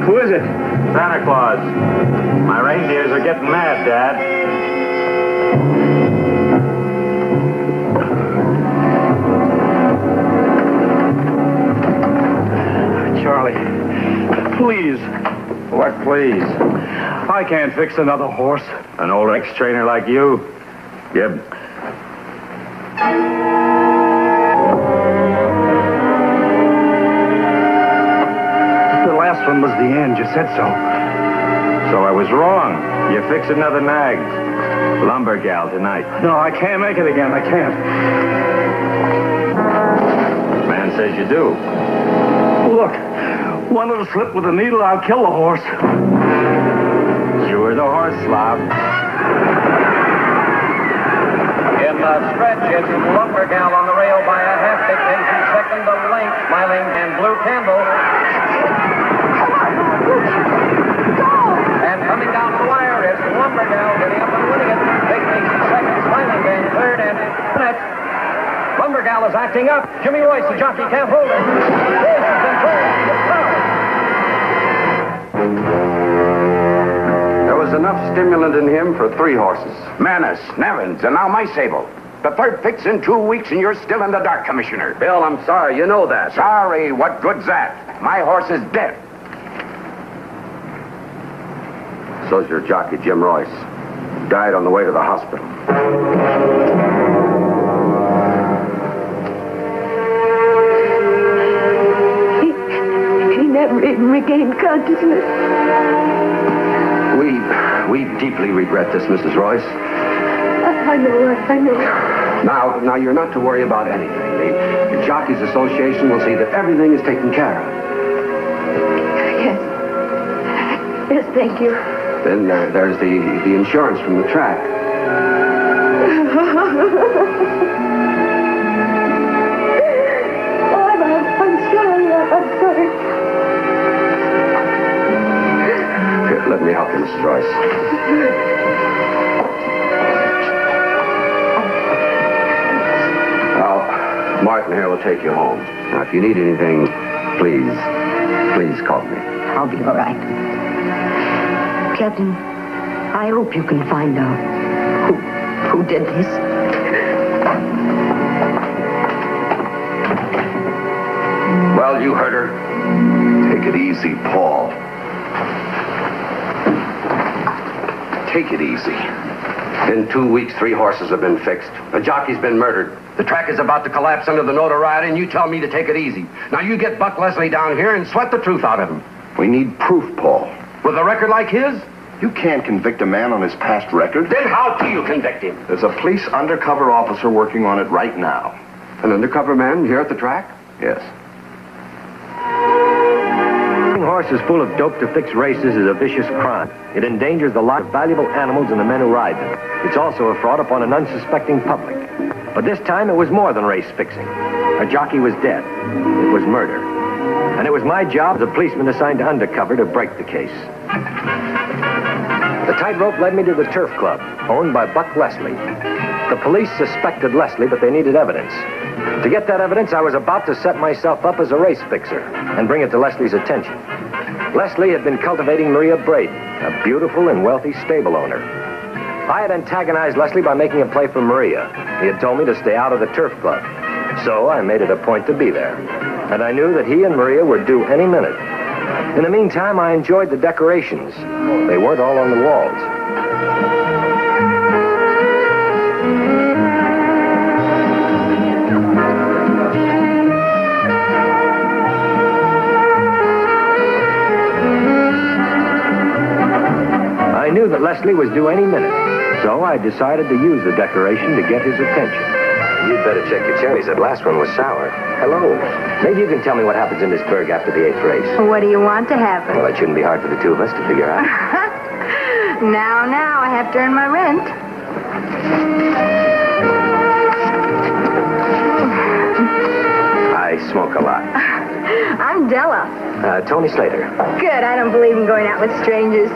Who is it? Santa Claus. My reindeers are getting mad, Dad. Charlie, please. What, please? I can't fix another horse. An old ex-trainer like you? Gib. The last one was the end. You said so. So I was wrong. You fix another nag. Lumber gal tonight. No, I can't make it again. I can't. Man says you do. Look, one little slip with a needle, I'll kill the horse. Sure, the horse slob. In the stretch, it's Lumber Gal on the rail by a half-16 second of length, smiling and blue candle. And coming down the wire is Lumber Gal getting up and winning it. Big 60 seconds, smiling man third, and minute. Lumber Gal is acting up. Jimmy Royce, the jockey, can't hold it. This is control. There was enough stimulant in him for 3 horses. Manus, Nevins, and now my Sable. The third pick's in 2 weeks, and you're still in the dark, Commissioner. Bill, I'm sorry. You know that. Sorry? What good's that? My horse is dead. So's your jockey, Jim Royce. Died on the way to the hospital. He never even regained consciousness. We deeply regret this, Mrs. Royce. I know. Now, you're not to worry about anything. The Jockeys Association will see that everything is taken care of. Yes, thank you. Then there's the insurance from the track. I'm sorry. Here, let me help you, Mrs. Royce. Well, Martin here will take you home. Now, if you need anything, please call me. I'll be all right. Captain, I hope you can find out who did this. Well, you heard her. Take it easy, Paul. Take it easy. In 2 weeks, 3 horses have been fixed. A jockey's been murdered. The track is about to collapse under the notoriety, and you tell me to take it easy. Now, you get Buck Leslie down here and sweat the truth out of him. We need proof, Paul. With a record like his? You can't convict a man on his past record. Then how do you convict him? There's a police undercover officer working on it right now. An undercover man here at the track? Yes. Horses full of dope to fix races is a vicious crime. It endangers the lives of valuable animals and the men who ride them. It's also a fraud upon an unsuspecting public. But this time it was more than race fixing. A jockey was dead. It was murder. And it was my job as a policeman assigned to undercover to break the case. The Tightrope led me to the Turf Club, owned by Buck Leslie. The police suspected Leslie, but they needed evidence. To get that evidence, I was about to set myself up as a race fixer and bring it to Leslie's attention. Leslie had been cultivating Maria Braden, a beautiful and wealthy stable owner. I had antagonized Leslie by making a play for Maria. He had told me to stay out of the Turf Club. So I made it a point to be there. And I knew that he and Maria were due any minute. In the meantime, I enjoyed the decorations. They weren't all on the walls. I knew that Leslie was due any minute, so I decided to use the decoration to get his attention. You'd better check your cherries. That last one was sour. Hello. Maybe you can tell me what happens in this burg after the 8th race. What do you want to happen? Well, it shouldn't be hard for the two of us to figure out. Now, I have to earn my rent. I smoke a lot. I'm Della. Tony Slater. Good, I don't believe in going out with strangers.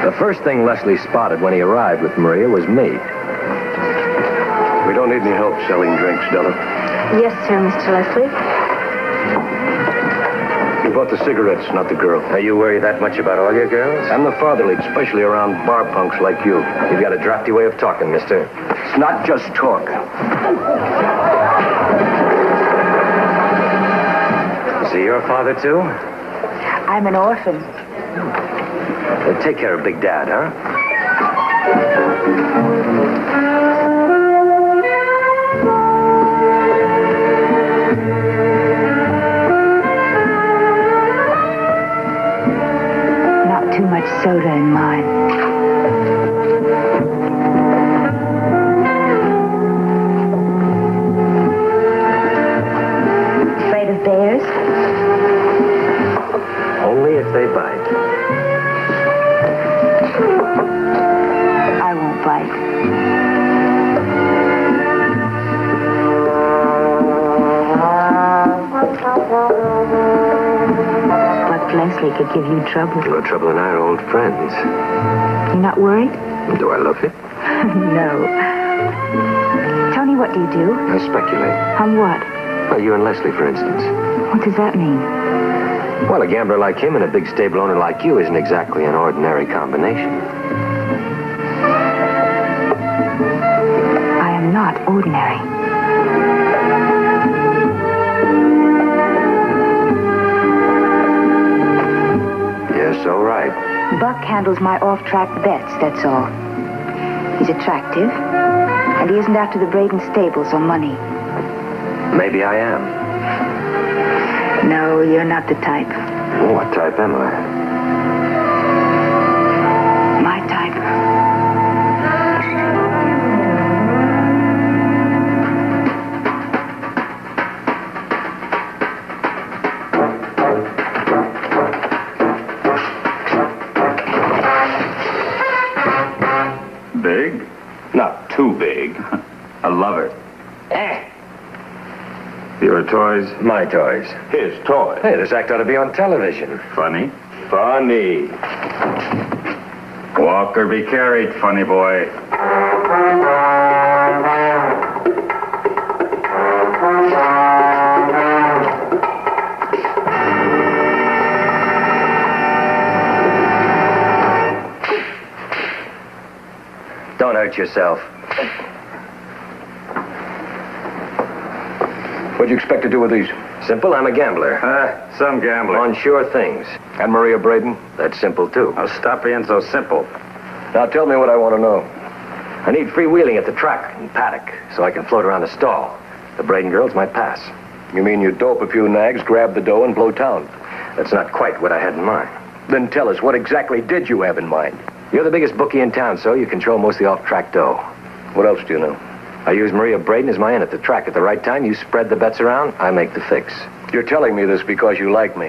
The first thing Leslie spotted when he arrived with Maria was me. We don't need any help selling drinks, Della. Yes, sir, Mr. Leslie. You bought the cigarettes, not the girl. Now, you worry that much about all your girls? I'm the fatherly, especially around bar punks like you. You've got a drafty way of talking, mister. It's not just talk. Is he your father, too? I'm an orphan. Take care of Big Dad, huh? Not too much soda in mine. Afraid of bears? Only if they bite. I won't bite. But Leslie could give you trouble. No trouble in our old friends. You're not worried? Do I love you? No. Tony, what do you do? I speculate. On what? Well, you and Leslie, for instance. What does that mean? Well, a gambler like him and a big stable owner like you isn't exactly an ordinary combination. I am not ordinary. You're so right. Buck handles my off-track bets, that's all. He's attractive, and he isn't after the Braden stables or money. Maybe I am. No, you're not the type. What type am I? My type. Big? Not too big. I love it. Your toys? My toys. His toy. Hey, this act ought to be on television. Funny. Funny. Walk or be carried, funny boy. Don't hurt yourself. What'd you expect to do with these? Simple, I'm a gambler. Some gambler. On sure things. And Maria Braden? That's simple, too. Now stop being so simple. Now tell me what I want to know. I need freewheeling at the track and paddock so I can float around the stall. The Braden girls might pass. You mean you dope a few nags, grab the dough, and blow town? That's not quite what I had in mind. Then tell us, what exactly did you have in mind? You're the biggest bookie in town, so you control most of the off-track dough. What else do you know? I use Maria Braden as my in at the track. At the right time, you spread the bets around, I make the fix. You're telling me this because you like me.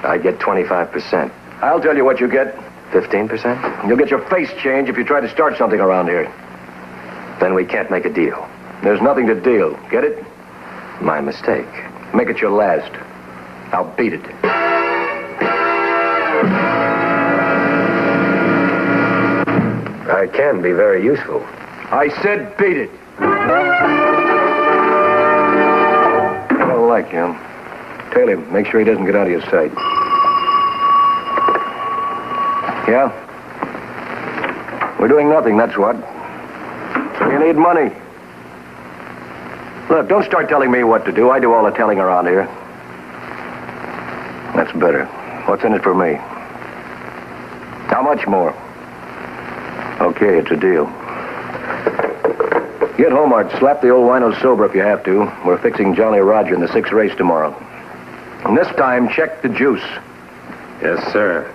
I get 25%. I'll tell you what you get. 15%? You'll get your face changed if you try to start something around here. Then we can't make a deal. There's nothing to deal. Get it? My mistake. Make it your last. I'll beat it. I can be very useful. I said beat it. I don't like him. Tail him. Make sure he doesn't get out of your sight. Yeah? We're doing nothing, that's what. So you need money. Look, don't start telling me what to do. I do all the telling around here. That's better. What's in it for me? How much more? Okay, it's a deal. Get home, Art. Slap the old wino sober if you have to. We're fixing Jolly Roger in the 6th race tomorrow. And this time, check the juice. Yes, sir.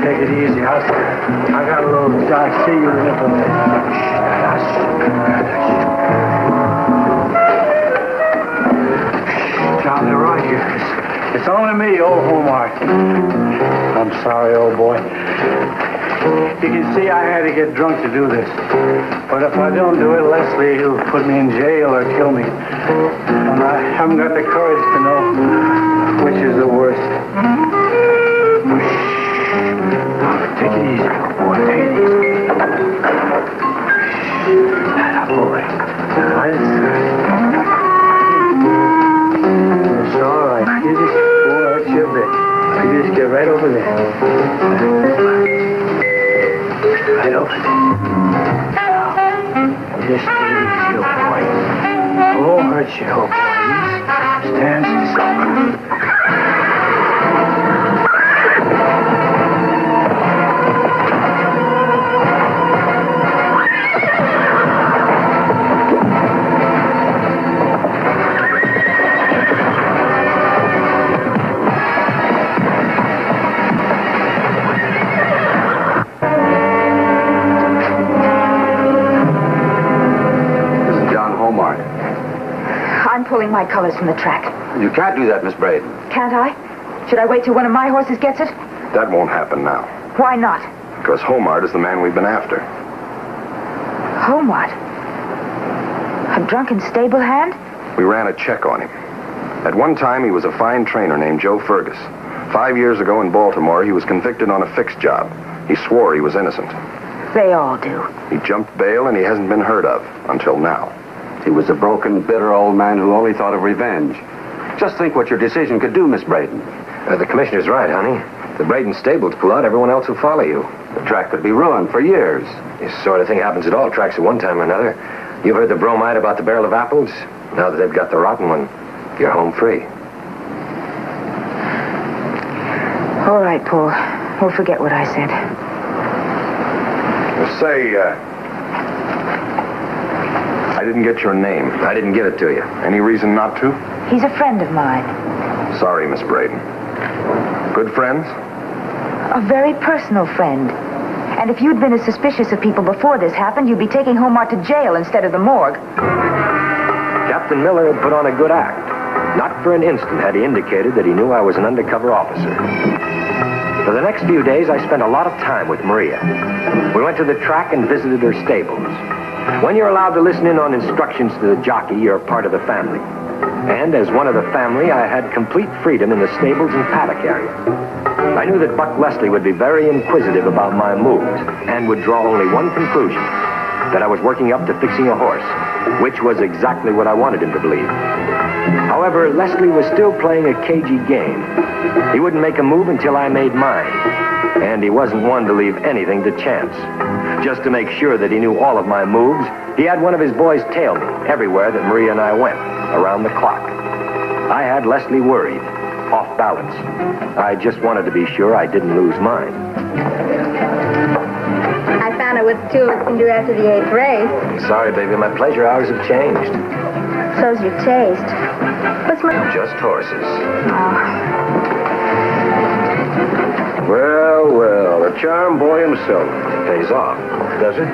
Take it easy. I got a little... I see you in a minute. Jolly Roger. It's only me, old Hobart. I'm sorry, old boy. You can see I had to get drunk to do this. But if I don't do it, Leslie, he'll put me in jail or kill me. And I haven't got the courage to know which is the worst. Take it easy, old boy. Take it easy. Boy. It's all right. You just go out your bit. You just get right over there. Right over there. Just take it easy, old boy. It won't hurt you, old boy. Stand still. Pulling my colors from the track. You can't do that, Miss Braden. Can't I? Should I wait till one of my horses gets it? That won't happen now. Why not? Because Homart is the man we've been after. Homart? A drunken stable hand? We ran a check on him. At one time, he was a fine trainer named Joe Fergus. 5 years ago in Baltimore, he was convicted on a fixed job. He swore he was innocent. They all do. He jumped bail, and he hasn't been heard of until now. He was a broken, bitter old man who only thought of revenge. Just think what your decision could do, Miss Braden. The commissioner's right, honey. If the Braden stables pull out, everyone else will follow you. The track could be ruined for years. This sort of thing happens at all tracks at one time or another. You've heard the bromide about the barrel of apples? Now that they've got the rotten one, you're home free. All right, Paul. We'll forget what I said. Say, I didn't get your name. I didn't give it to you. Any reason not to? He's a friend of mine. Sorry, Miss Braden. Good friends? A very personal friend. And if you'd been as suspicious of people before this happened, you'd be taking Homart to jail instead of the morgue. Captain Miller had put on a good act. Not for an instant had he indicated that he knew I was an undercover officer. For the next few days, I spent a lot of time with Maria. We went to the track and visited her stables. When you're allowed to listen in on instructions to the jockey, you're part of the family. And as one of the family, I had complete freedom in the stables and paddock area. I knew that Buck Leslie would be very inquisitive about my moves and would draw only one conclusion, that I was working up to fixing a horse, which was exactly what I wanted him to believe. However, Leslie was still playing a cagey game. He wouldn't make a move until I made mine, and he wasn't one to leave anything to chance. Just to make sure that he knew all of my moves, he had one of his boys tail me everywhere that Maria and I went, around the clock. I had Leslie worried, off balance. I just wanted to be sure I didn't lose mine. I found out what the two of us can do after the 8th race. I'm sorry, baby, my pleasure hours have changed. So's your taste. What's my... Just horses. Oh. Well, a charm boy himself. Pays off. Does it?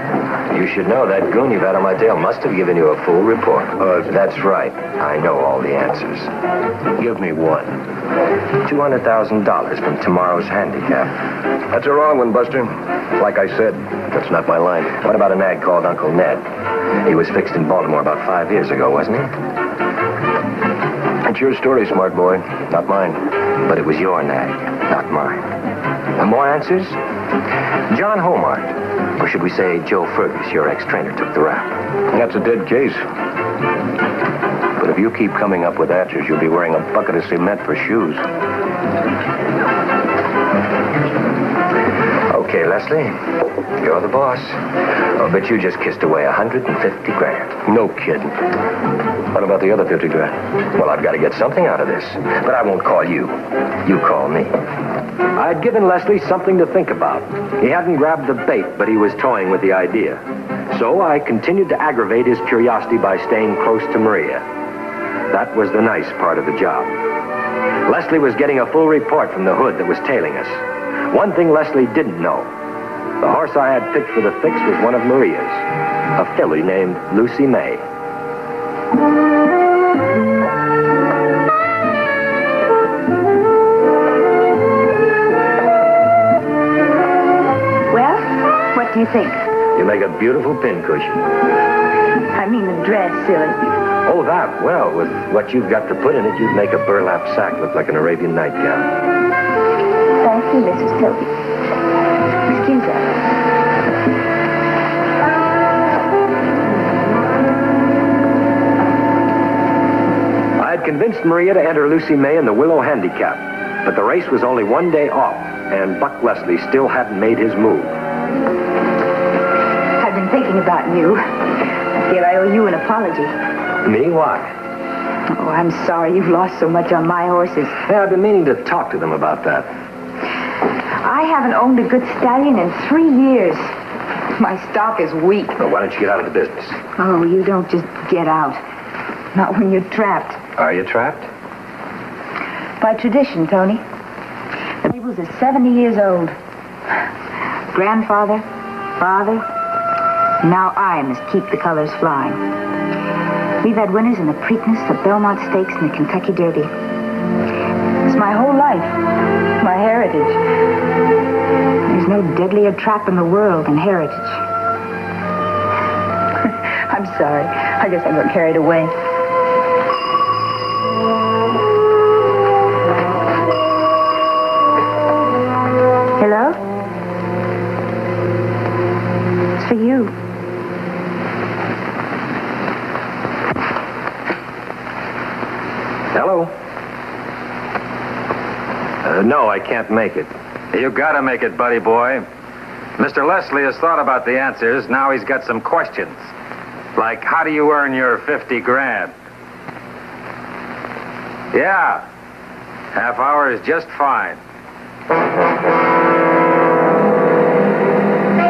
You should know that goon you've had on my tail must have given you a full report. That's right. I know all the answers. Give me one. $200,000 from tomorrow's handicap. That's a wrong one, Buster. Like I said, that's not my line. What about a nag called Uncle Ned? He was fixed in Baltimore about 5 years ago, wasn't he? It's your story, smart boy, not mine. But it was your nag, not mine. More answers? John Homart, or should we say Joe Fergus, your ex-trainer, took the rap. That's a dead case. But if you keep coming up with answers, you'll be wearing a bucket of cement for shoes. Okay, Leslie, you're the boss. I'll bet you just kissed away $150,000. No kidding. What about the other 50 grand? Well, I've got to get something out of this. But I won't call you. You call me. I'd given Leslie something to think about. He hadn't grabbed the bait, but he was toying with the idea. So I continued to aggravate his curiosity by staying close to Maria. That was the nice part of the job. Leslie was getting a full report from the hood that was tailing us. One thing Leslie didn't know. The horse I had picked for the fix was one of Maria's, a filly named Lucy May. you think? You make a beautiful pincushion. I mean the dress, silly. Oh, that? Well, with what you've got to put in it, you'd make a burlap sack look like an Arabian nightgown. Thank you, Mrs. Toby. Excuse us. I had convinced Maria to enter Lucy May in the Willow Handicap, but the race was only one day off, and Buck Leslie still hadn't made his move. I've been thinking about you. I feel I owe you an apology. Me? Why? Oh, I'm sorry you've lost so much on my horses. Yeah, I've been meaning to talk to them about that. I haven't owned a good stallion in 3 years. My stock is weak. Well, why don't you get out of the business? Oh, you don't just get out. Not when you're trapped. Are you trapped? By tradition, Tony. The stables are 70 years old. Grandfather, father, now I must keep the colors flying. We've had winners in the Preakness, the Belmont Stakes, and the Kentucky Derby. It's my whole life, my heritage. There's no deadlier trap in the world than heritage. I'm sorry. I guess I got carried away. Hello? It's for you. Hello? No, I can't make it. You gotta make it, buddy boy. Mr. Leslie has thought about the answers. Now he's got some questions. Like, how do you earn your 50 grand? Yeah. Half hour is just fine.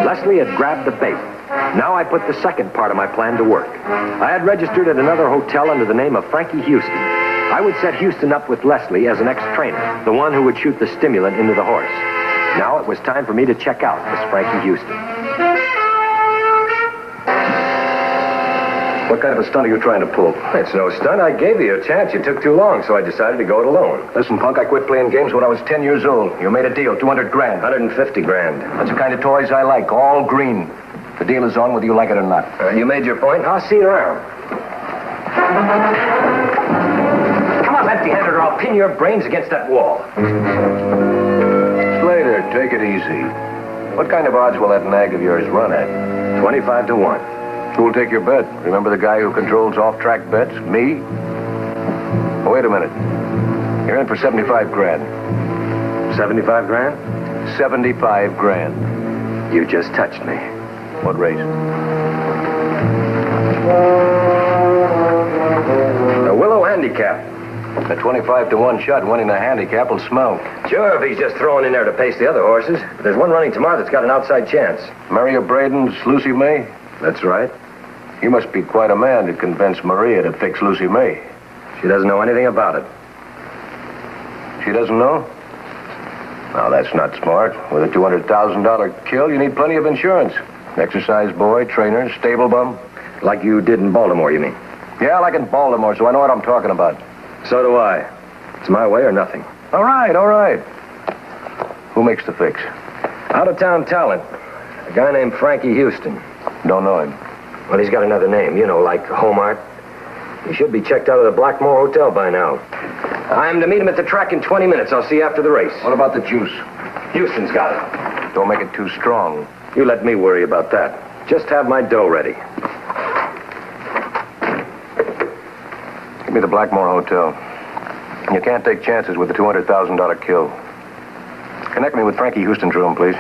Leslie had grabbed the bait. Now I put the second part of my plan to work. I had registered at another hotel under the name of Frankie Houston. I would set Houston up with Leslie as an ex-trainer, the one who would shoot the stimulant into the horse. Now it was time for me to check out this Frankie Houston. What kind of a stunt are you trying to pull? It's no stunt. I gave you a chance. You took too long, so I decided to go it alone. Listen, punk, I quit playing games when I was 10 years old. You made a deal, 200 grand. 150 grand. That's the kind of toys I like, all green. The deal is on whether you like it or not. You made your point. I'll see you around. Come on, empty-handed, or I'll pin your brains against that wall. Slater, take it easy. What kind of odds will that nag of yours run at? 25 to 1. Who'll take your bet? Remember the guy who controls off-track bets? Me? Oh, wait a minute. You're in for 75 grand. 75 grand? 75 grand. You just touched me. What race? The Willow Handicap. A 25 to 1 shot winning the handicap will smell. Sure, if he's just throwing in there to pace the other horses. But there's one running tomorrow that's got an outside chance. Maria Braden's Lucy May? That's right. You must be quite a man to convince Maria to fix Lucy May. She doesn't know anything about it. She doesn't know? Now, that's not smart. With a $200,000 kill, you need plenty of insurance. Exercise boy, trainer, stable bum. Like you did in Baltimore, you mean? Yeah, like in Baltimore, so I know what I'm talking about. So do I. It's my way or nothing. All right, all right. Who makes the fix? Out-of-town talent. A guy named Frankie Houston. Don't know him. Well, he's got another name, you know, like Homart. He should be checked out of the Blackmore Hotel by now. I'm to meet him at the track in 20 minutes. I'll see you after the race. What about the juice? Houston's got it. Don't make it too strong. You let me worry about that. Just have my dough ready. Give me the Blackmore Hotel. You can't take chances with the $200,000 kill. Connect me with Frankie Houston's room, please.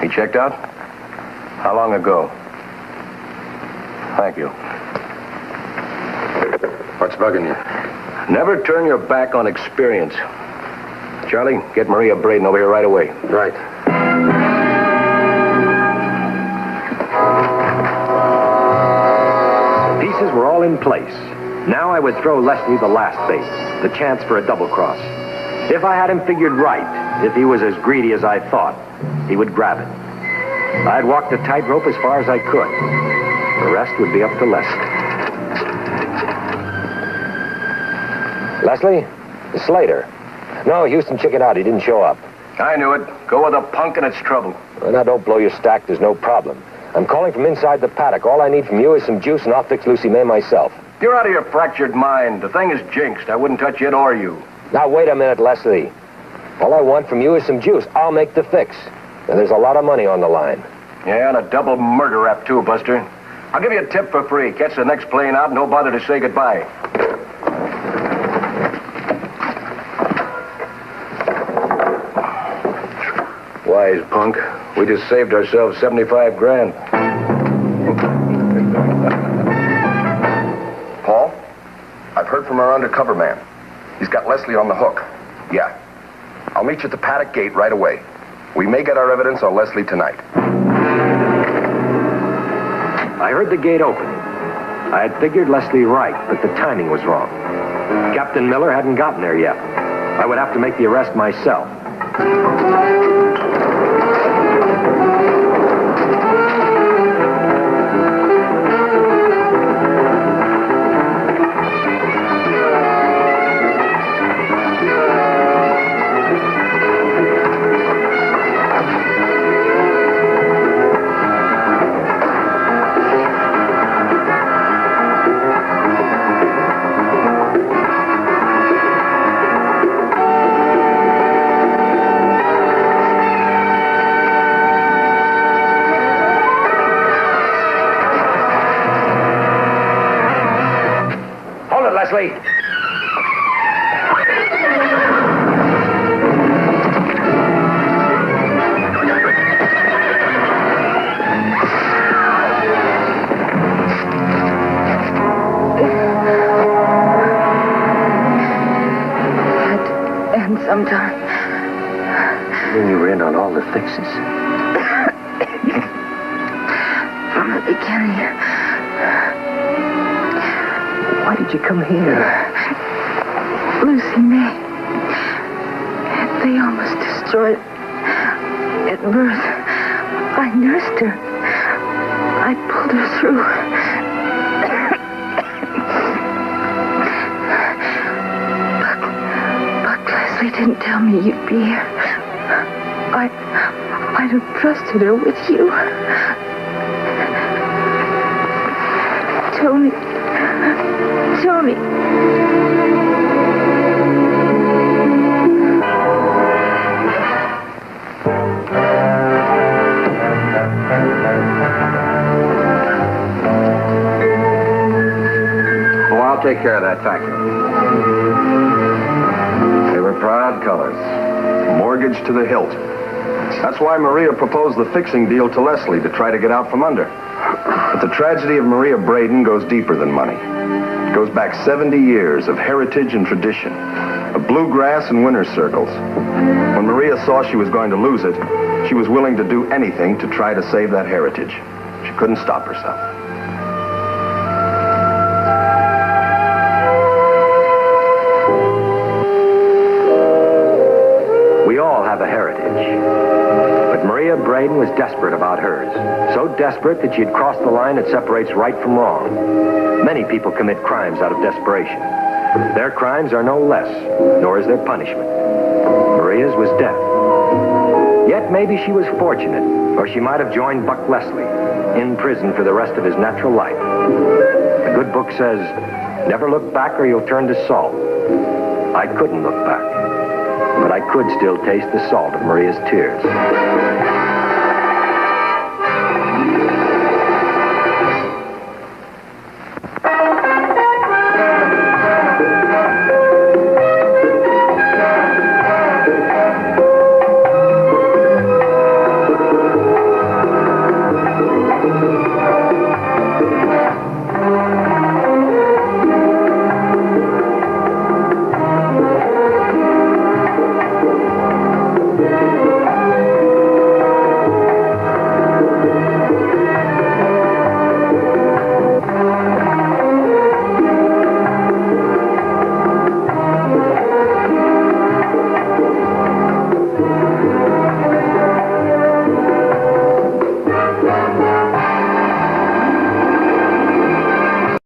He checked out? How long ago? Thank you. What's bugging you? Never turn your back on experience. Charlie, get Maria Braden over here right away. Right. Pieces were all in place. Now I would throw Leslie the last bait, the chance for a double cross. If I had him figured right, if he was as greedy as I thought, he would grab it. I'd walk the tightrope as far as I could. The rest would be up to Leslie. Leslie? Slater. No, Houston chickened out. He didn't show up. I knew it. Go with a punk and it's trouble. Well, now, don't blow your stack. There's no problem. I'm calling from inside the paddock. All I need from you is some juice, and I'll fix Lucy May myself. You're out of your fractured mind. The thing is jinxed. I wouldn't touch it or you. Now, wait a minute, Leslie. All I want from you is some juice. I'll make the fix. And there's a lot of money on the line. Yeah, and a double murder rap, too, Buster. I'll give you a tip for free. Catch the next plane out and don't bother to say goodbye. Wise punk. We just saved ourselves 75 grand. Paul, I've heard from our undercover man. He's got Leslie on the hook. Yeah. I'll meet you at the paddock gate right away. We may get our evidence on Leslie tonight. I heard the gate opening. I had figured Leslie right, but the timing was wrong. Captain Miller hadn't gotten there yet. I would have to make the arrest myself. Leslie. And sometime. When you were in on all the fixes. From the beginning. Why did you come here? Lucy May. They almost destroyed at birth. I nursed her. I pulled her through. Buck Leslie didn't tell me you'd be here. I'd have trusted her with you. Tony. Oh, I'll take care of that, thank you. They were proud colors. Mortgage to the hilt. That's why Maria proposed the fixing deal to Leslie to try to get out from under. But the tragedy of Maria Braden goes deeper than money. It goes back 70 years of heritage and tradition, of bluegrass and winter circles. When Maria saw she was going to lose it, she was willing to do anything to try to save that heritage. She couldn't stop herself. We all have a heritage. But Maria Braden was desperate about hers. So desperate that she'd crossed the line that separates right from wrong. Many people commit crimes out of desperation. Their crimes are no less, nor is their punishment. Maria's was death. Yet maybe she was fortunate, or she might have joined Buck Leslie in prison for the rest of his natural life. The good book says, never look back or you'll turn to salt. I couldn't look back, but I could still taste the salt of Maria's tears.